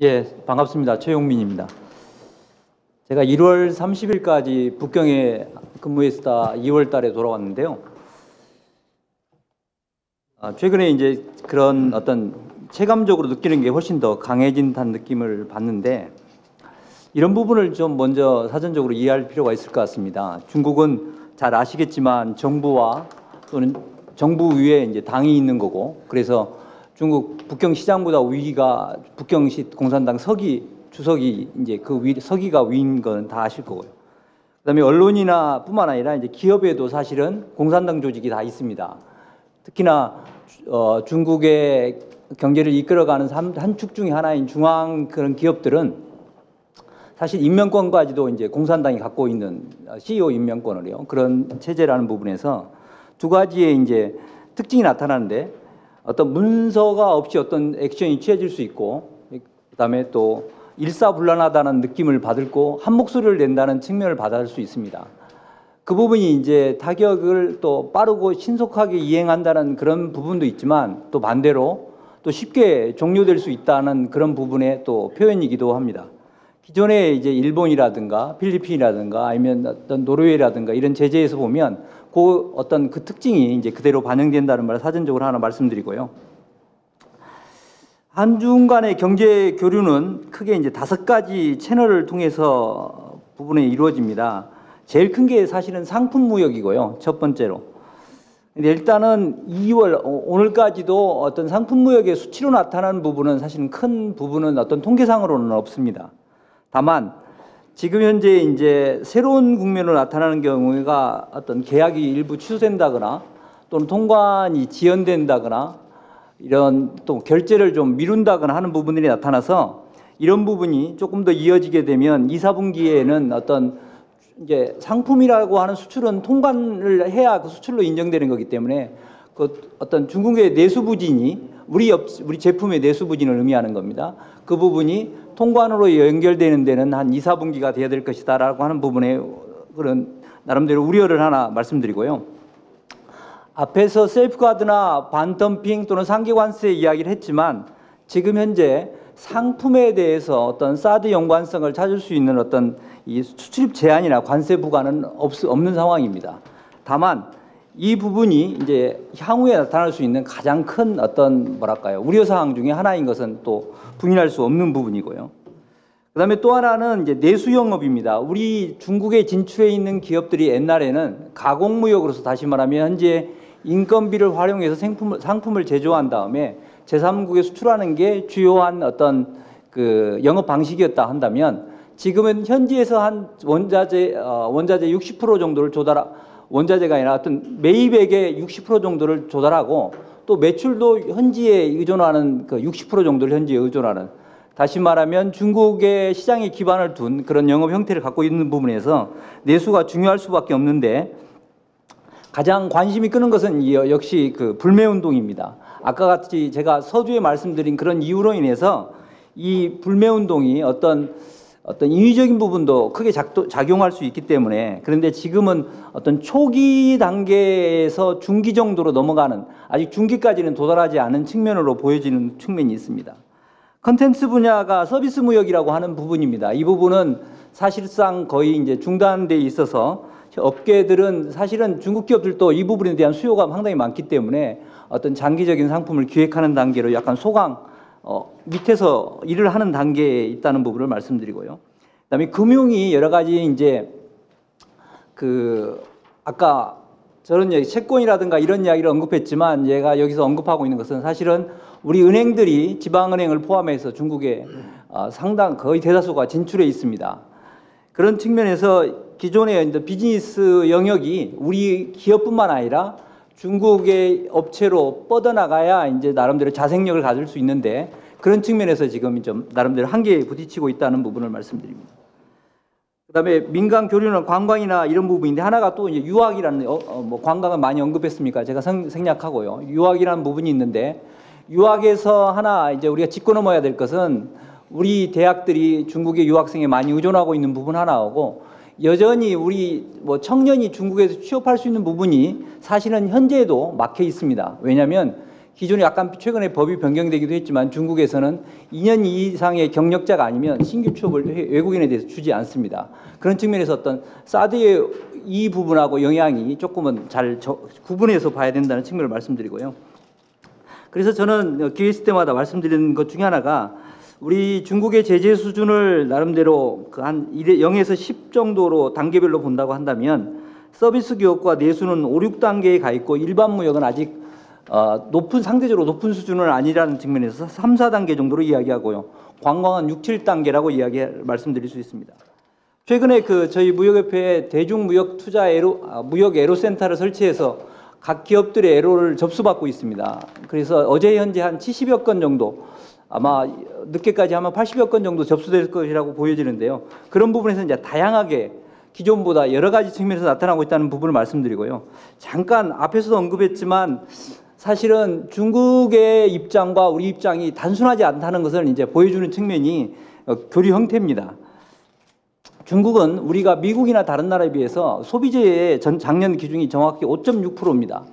예, 반갑습니다. 최용민입니다. 제가 1월 30일까지 북경에 근무했다 2월 달에 돌아왔는데요. 최근에 이제 그런 어떤 체감적으로 느끼는 게 훨씬 더 강해진 듯한 느낌을 받는데, 이런 부분을 좀 먼저 사전적으로 이해할 필요가 있을 것 같습니다. 중국은 잘 아시겠지만 정부와 또는 정부 위에 이제 당이 있는 거고, 그래서 중국 북경시장보다 위가 북경시 공산당 주석이 이제 그 서기가 위인 건 다 아실 거고요. 그다음에 언론이나 뿐만 아니라 이제 기업에도 사실은 공산당 조직이 다 있습니다. 특히나 중국의 경제를 이끌어가는 한 축 중에 하나인 중앙 그런 기업들은 사실 임명권까지도 이제 공산당이 갖고 있는 CEO 임명권을요. 그런 체제라는 부분에서 두 가지의 이제 특징이 나타나는데, 어떤 문서가 없이 어떤 액션이 취해질 수 있고, 그다음에 또 일사불란하다는 느낌을 받고 한 목소리를 낸다는 측면을 받을 수 있습니다. 그 부분이 이제 타격을 또 빠르고 신속하게 이행한다는 그런 부분도 있지만, 또 반대로 또 쉽게 종료될 수 있다는 그런 부분의 또 표현이기도 합니다. 기존에 이제 일본이라든가 필리핀이라든가 아니면 어떤 노르웨이라든가 이런 제재에서 보면 그 특징이 이제 그대로 반영된다는 걸 사전적으로 하나 말씀드리고요. 한중 간의 경제 교류는 크게 이제 5가지 채널을 통해서 부분에 이루어집니다. 제일 큰 게 사실은 상품 무역이고요. 첫 번째로. 근데 일단은 2월 오늘까지도 어떤 상품 무역의 수치로 나타나는 부분은 사실은 큰 부분은 어떤 통계상으로는 없습니다. 다만 지금 현재 이제 새로운 국면으로 나타나는 경우가 어떤 계약이 일부 취소된다거나 또는 통관이 지연된다거나 이런 또 결제를 좀 미룬다거나 하는 부분들이 나타나서, 이런 부분이 조금 더 이어지게 되면 2, 4분기에는 어떤 이제 상품이라고 하는 수출은 통관을 해야 그 수출로 인정되는 거기 때문에 그 어떤 중국의 내수 부진이 우리 제품의 내수 부진을 의미하는 겁니다. 그 부분이 통관으로 연결되는 데는 한 2, 4분기가 돼야 될 것이다라고 하는 부분에 그런 나름대로 우려를 하나 말씀드리고요. 앞에서 셀프가드나 반덤핑 또는 상계관세 이야기를 했지만, 지금 현재 상품에 대해서 어떤 사드 연관성을 찾을 수 있는 어떤 이 수출입 제한이나 관세 부과는 없는 상황입니다. 다만 이 부분이 이제 향후에 나타날 수 있는 가장 큰 어떤 우려사항 중에 하나인 것은 또 부인할 수 없는 부분이고요. 그다음에 또 하나는 이제 내수 영업입니다. 우리 중국에 진출해 있는 기업들이 옛날에는 가공무역으로서, 다시 말하면 현재 인건비를 활용해서 상품을 제조한 다음에 제3국에 수출하는 게 주요한 어떤 그 영업 방식이었다 한다면, 지금은 현지에서 한 원자재 60% 정도를 원자재가 아니라 어떤 매입액의 60% 정도를 조달하고, 또 매출도 현지에 의존하는 그 60% 정도를 현지에 의존하는, 다시 말하면 중국의 시장에 기반을 둔 그런 영업 형태를 갖고 있는 부분에서 내수가 중요할 수밖에 없는데, 가장 관심이 끄는 것은 역시 그 불매운동입니다. 아까 같이 제가 서두에 말씀드린 그런 이유로 인해서 이 불매운동이 어떤 인위적인 부분도 크게 작용할 수 있기 때문에, 그런데 지금은 어떤 초기 단계에서 중기 정도로 넘어가는, 아직 중기까지는 도달하지 않은 측면으로 보여지는 측면이 있습니다. 컨텐츠 분야가 서비스 무역이라고 하는 부분입니다. 이 부분은 사실상 거의 이제 중단돼 있어서 업계들은, 사실은 중국 기업들도 이 부분에 대한 수요가 상당히 많기 때문에 어떤 장기적인 상품을 기획하는 단계로 약간 밑에서 일을 하는 단계에 있다는 부분을 말씀드리고요. 그다음에 금융이 여러 가지 이제 아까 저런 얘기, 채권이라든가 이런 이야기를 언급했지만, 얘가 여기서 언급하고 있는 것은 사실은 우리 은행들이 지방은행을 포함해서 중국에 거의 대다수가 진출해 있습니다. 그런 측면에서 기존의 비즈니스 영역이 우리 기업뿐만 아니라 중국의 업체로 뻗어나가야 이제 나름대로 자생력을 가질 수 있는데, 그런 측면에서 지금 좀 나름대로 한계에 부딪히고 있다는 부분을 말씀드립니다. 그다음에 민간 교류는 관광이나 이런 부분인데, 하나가 또 이제 유학이라는 관광은 많이 언급했으니까 제가 생략하고요. 유학이라는 부분이 있는데, 유학에서 하나 이제 우리가 짚고 넘어야 될 것은, 우리 대학들이 중국의 유학생에 많이 의존하고 있는 부분 하나하고, 여전히 우리 청년이 중국에서 취업할 수 있는 부분이 사실은 현재에도 막혀 있습니다. 왜냐하면 기존에 약간 최근에 법이 변경되기도 했지만 중국에서는 2년 이상의 경력자가 아니면 신규 취업을 외국인에 대해서 주지 않습니다. 그런 측면에서 어떤 사드의 이 부분하고 영향이 조금은 잘 구분해서 봐야 된다는 측면을 말씀드리고요. 그래서 저는 기회 있을 때마다 말씀드리는 것 중에 하나가 우리 중국의 제재 수준을 나름대로 한 0에서 10 정도로 단계별로 본다고 한다면 서비스 기업과 내수는 5, 6단계에 가 있고 일반 무역은 아직 상대적으로 높은 수준은 아니라는 측면에서 3, 4단계 정도로 이야기하고요. 관광은 6, 7단계라고 말씀드릴 수 있습니다. 최근에 저희 무역협회에 대중무역 투자 무역 애로센터를 설치해서 각 기업들의 애로를 접수받고 있습니다. 그래서 어제 현재 한 70여 건 정도, 아마 늦게까지 하면 80여 건 정도 접수될 것이라고 보여지는데요. 그런 부분에서 이제 다양하게 기존보다 여러 가지 측면에서 나타나고 있다는 부분을 말씀드리고요. 잠깐 앞에서도 언급했지만 사실은 중국의 입장과 우리 입장이 단순하지 않다는 것을 이제 보여주는 측면이 교류 형태입니다. 중국은 우리가 미국이나 다른 나라에 비해서 소비재의 작년 기준이 정확히 5.6%입니다.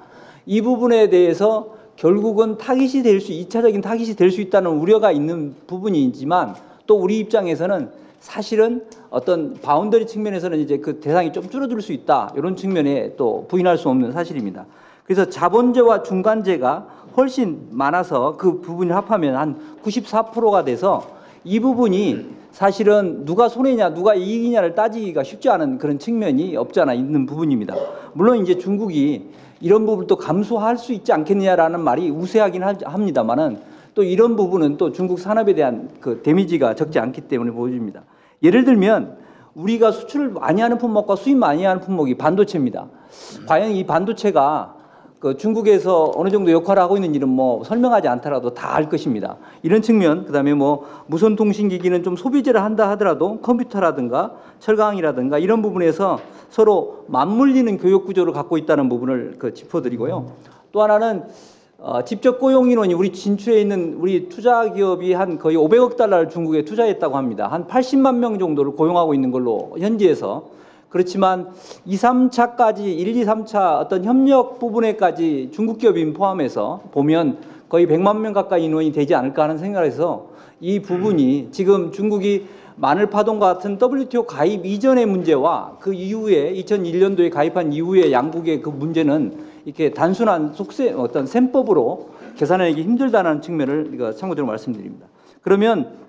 이 부분에 대해서 결국은 2차적인 타깃이 될 수 있다는 우려가 있는 부분이지만 또 우리 입장에서는 사실은 어떤 바운더리 측면에서는 이제 그 대상이 좀 줄어들 수 있다. 이런 측면에 또 부인할 수 없는 사실입니다. 그래서 자본재와 중간재가 훨씬 많아서 그 부분을 합하면 한 94%가 돼서 이 부분이 사실은 누가 손해냐 누가 이익이냐를 따지기가 쉽지 않은 그런 측면이 없지 않아 있는 부분입니다. 물론 이제 중국이 이런 부분을 또 감수할 수 있지 않겠느냐라는 말이 우세하긴 합니다만은 또 이런 부분은 또 중국 산업에 대한 그 데미지가 적지 않기 때문에 보여집니다. 예를 들면 우리가 수출을 많이 하는 품목과 수입 많이 하는 품목이 반도체입니다. 과연 이 반도체가 중국에서 어느 정도 역할을 하고 있는지는 뭐 설명하지 않더라도 다 알 것입니다. 이런 측면, 그다음에 뭐 무선통신기기는 좀 소비재를 한다 하더라도 컴퓨터라든가 철강이라든가 이런 부분에서 서로 맞물리는 교육 구조를 갖고 있다는 부분을 짚어드리고요. 또 하나는 직접 고용 인원이 우리 진출해 있는 우리 투자 기업이 한 거의 500억 달러를 중국에 투자했다고 합니다. 한 80만 명 정도를 고용하고 있는 걸로 현지에서. 그렇지만 2, 3차까지 1, 2, 3차 어떤 협력 부분에까지 중국 기업인 포함해서 보면 거의 100만 명 가까이 인원이 되지 않을까 하는 생각을 해서 이 부분이 지금 중국이 마늘파동과 같은 WTO 가입 이전의 문제와 그 이후에 2001년도에 가입한 이후에 양국의 그 문제는 이렇게 단순한 어떤 셈법으로 계산하기 힘들다는 측면을 참고적으로 말씀드립니다. 그러면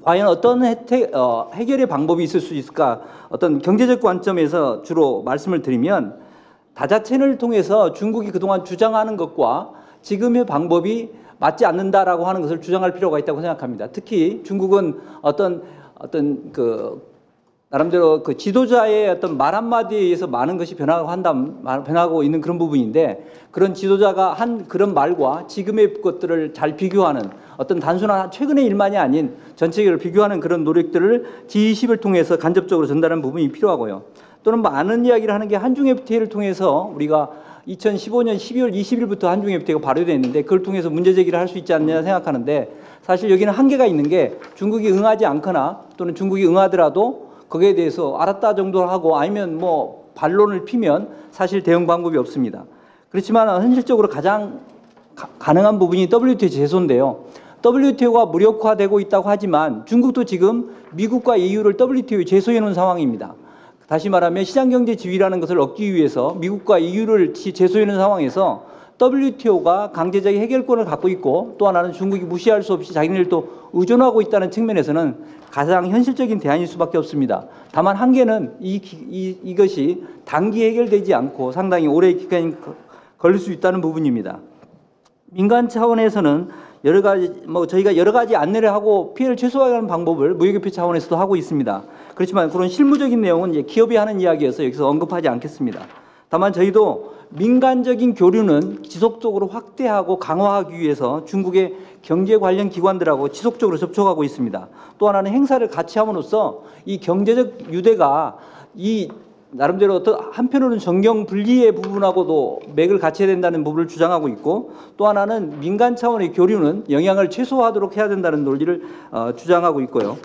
과연 어떤 해결의 방법이 있을 수 있을까? 어떤 경제적 관점에서 주로 말씀을 드리면 다자체를 통해서 중국이 그동안 주장하는 것과 지금의 방법이 맞지 않는다라고 하는 것을 주장할 필요가 있다고 생각합니다. 특히 중국은 어떤 나름대로 그 지도자의 어떤 말 한마디에 의해서 많은 것이 변하고 있는 그런 부분인데 그런 지도자가 한 그런 말과 지금의 것들을 잘 비교하는 어떤 단순한 최근의 일만이 아닌 전체적으로 비교하는 그런 노력들을 G20을 통해서 간접적으로 전달하는 부분이 필요하고요. 또는 많은 이야기를 하는 게 한중 FTA를 통해서 우리가 2015년 12월 20일부터 한중 FTA가 발효됐는데 그걸 통해서 문제 제기를 할 수 있지 않느냐 생각하는데 사실 여기는 한계가 있는 게 중국이 응하지 않거나 또는 중국이 응하더라도 거기에 대해서 알았다 정도 하고 아니면 뭐 반론을 피면 사실 대응 방법이 없습니다. 그렇지만 현실적으로 가장 가능한 부분이 WTO 제소인데요. WTO가 무력화되고 있다고 하지만 중국도 지금 미국과 EU를 WTO에 제소해 놓은 상황입니다. 다시 말하면 시장경제 지위라는 것을 얻기 위해서 미국과 EU를 제소해 놓은 상황에서 WTO가 강제적인 해결권을 갖고 있고 또 하나는 중국이 무시할 수 없이 자기네를 또 의존하고 있다는 측면에서는 가장 현실적인 대안일 수밖에 없습니다. 다만 한계는 이것이 단기 해결되지 않고 상당히 오래 기간이 걸릴 수 있다는 부분입니다. 민간 차원에서는 저희가 여러 가지 안내를 하고 피해를 최소화하는 방법을 무역협회 차원에서도 하고 있습니다. 그렇지만 그런 실무적인 내용은 이제 기업이 하는 이야기여서 여기서 언급하지 않겠습니다. 다만 저희도 민간적인 교류는 지속적으로 확대하고 강화하기 위해서 중국의 경제 관련 기관들하고 지속적으로 접촉하고 있습니다. 또 하나는 행사를 같이 함으로써 이 경제적 유대가 이 나름대로 어떤 한편으로는 정경 분리의 부분하고도 맥을 갖춰야 된다는 부분을 주장하고 있고 또 하나는 민간 차원의 교류는 영향을 최소화하도록 해야 된다는 논리를 주장하고 있고요.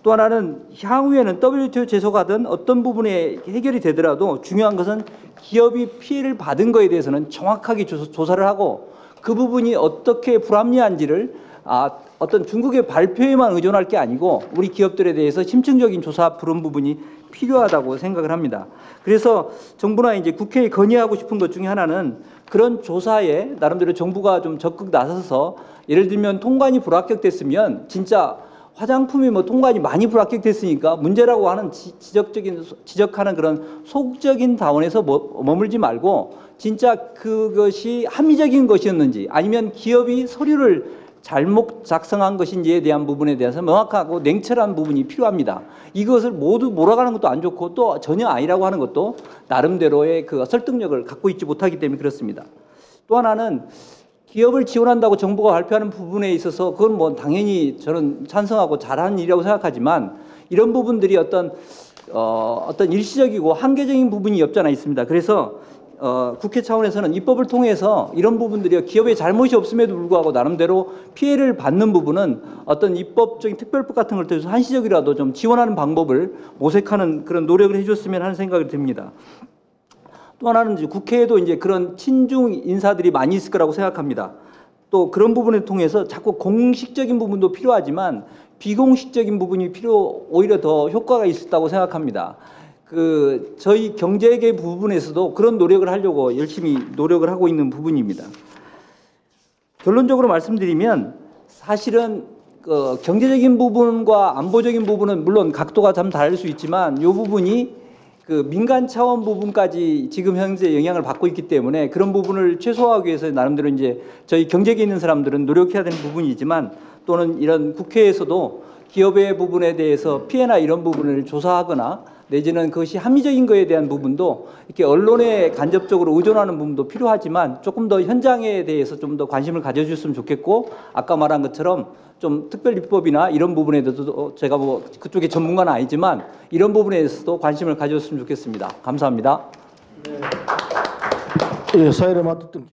또 하나는 향후에는 WTO 제소가든 어떤 부분에 해결이 되더라도 중요한 것은 기업이 피해를 받은 거에 대해서는 정확하게 조사를 하고 그 부분이 어떻게 불합리한지를 어떤 중국의 발표에만 의존할 게 아니고 우리 기업들에 대해서 심층적인 조사 그런 부분이 필요하다고 생각을 합니다. 그래서 정부나 이제 국회에 건의하고 싶은 것 중에 하나는 그런 조사에 나름대로 정부가 좀 적극 나서서 예를 들면 통관이 불합격됐으면 진짜 화장품이 뭐 통관이 많이 불합격됐으니까 문제라고 하는 지적하는 그런 소극적인 다원에서 머물지 말고 진짜 그것이 합리적인 것이었는지 아니면 기업이 서류를 잘못 작성한 것인지에 대한 부분에 대해서 명확하고 냉철한 부분이 필요합니다. 이것을 모두 몰아가는 것도 안 좋고 또 전혀 아니라고 하는 것도 나름대로의 그 설득력을 갖고 있지 못하기 때문에 그렇습니다. 또 하나는 기업을 지원한다고 정부가 발표하는 부분에 있어서 그건 뭐 당연히 저는 찬성하고 잘하는 일이라고 생각하지만 이런 부분들이 어떤 일시적이고 한계적인 부분이 없지 않아 있습니다. 그래서 국회 차원에서는 입법을 통해서 이런 부분들이 기업의 잘못이 없음에도 불구하고 나름대로 피해를 받는 부분은 어떤 입법적인 특별법 같은 걸 통해서 한시적이라도 좀 지원하는 방법을 모색하는 그런 노력을 해줬으면 하는 생각이 듭니다. 또 하나는 이제 국회에도 이제 그런 친중 인사들이 많이 있을 거라고 생각합니다. 또 그런 부분을 통해서 자꾸 공식적인 부분도 필요하지만 비공식적인 부분이 오히려 더 효과가 있었다고 생각합니다. 저희 경제계 부분에서도 그런 노력을 하려고 열심히 노력을 하고 있는 부분입니다. 결론적으로 말씀드리면 사실은 경제적인 부분과 안보적인 부분은 물론 각도가 참 다를 수 있지만 이 부분이 민간 차원 부분까지 지금 현재 영향을 받고 있기 때문에 그런 부분을 최소화하기 위해서 나름대로 이제 저희 경제계에 있는 사람들은 노력해야 되는 부분이지만 또는 이런 국회에서도 기업의 부분에 대해서 피해나 이런 부분을 조사하거나 내지는 그것이 합리적인 것에 대한 부분도 이렇게 언론에 간접적으로 의존하는 부분도 필요하지만 조금 더 현장에 대해서 좀 더 관심을 가져주셨으면 좋겠고 아까 말한 것처럼 좀 특별입법이나 이런 부분에 대해서도 제가 뭐 그쪽에 전문가는 아니지만 이런 부분에 대해서도 관심을 가져줬으면 좋겠습니다. 감사합니다. 네. 예, 사회를 맡았던